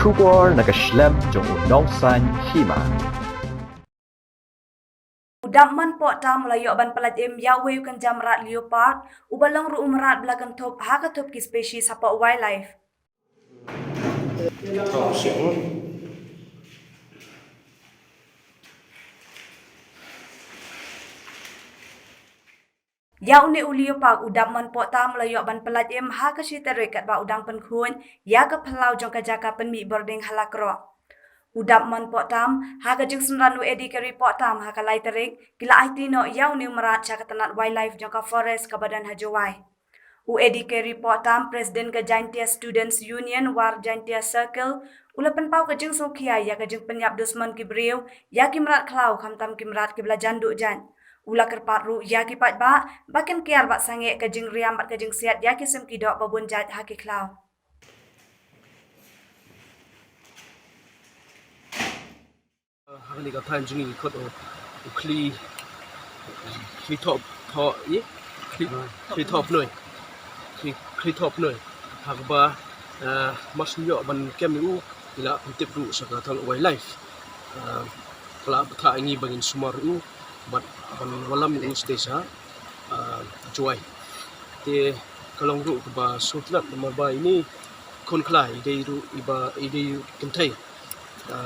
Kubor nakaslem jong udongsan hima. Udamman po tam layo ban palat yawe kan jamrat leopard ubalong ru umrat belakan top haka top ki species apa wildlife. Ya uni ulio pak udamman po tam layo ban palat haka si terikat ba udang penkhun ya ke pelau jong kajaka penmi boarding halakro. Udamman po tam haka jeng sunranu edi keri po tam haka lai terik gila aitino ya uni merat caka tenat wildlife jong ka forest ka badan hajawai. UED keri po tam presiden ke Jaintia Students Union war Jaintia Circle ula penpau ke jeng sokia ya ke jeng penyap dusman ki beriu ya ki merat klau kam ki merat ki belajan duk jan. Ula kerpat ru ya ki pat ba bakin kiar bak sange ke jeng riam bat ke jeng siat ya ki sem ki dok babun jat haki klau. Hakni ka than jungi khot o kli top tho ye kli top noi kli top noi hakba mas nyo ban kem u ila tip ru sa thang wildlife kala batha ngi bangin sumar u ban walam u stesa joy te kalong ru ba sutlat nomor ba ini kon khlai dei ru iba idei kentai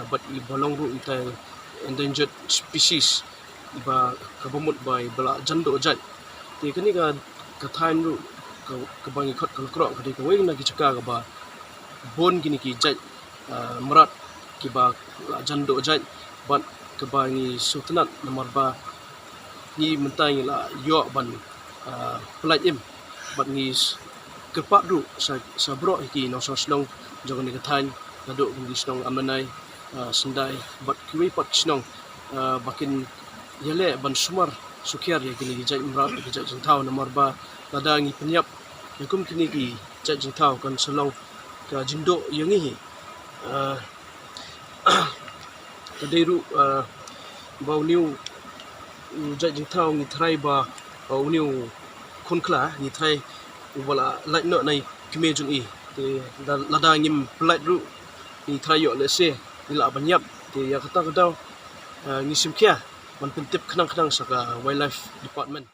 but ibalong ru itai endangered species iba kabumut by bala jando jai te kani ka kathain ru ka bangi khot kalkro ka de ko weng na ki chaka ka ba bon gini ki jai marat ki ba jando jai ban ka bangi sutnat nomor ba ni mentai la yo ban pelaj im ban ni kepak ru sa bro ki no so slong jogon ni kathain nado ngi snong amanai sendai bat kiwi pat snong bakin yale ban sumar sukiar ya gini jai imrat jai jentau nomor ba lada ngi penyap yakum kini ki jai jentau kan selong ka jindo yangi kaderu bau new jai jentau ngi trai ba bau new konkla ngi trai wala light no nai kime jung i te lada ngim light ru ni trai yo le se ila banyap te ya kata kadau ngisim kia man pentip kenang-kenang saka wildlife department.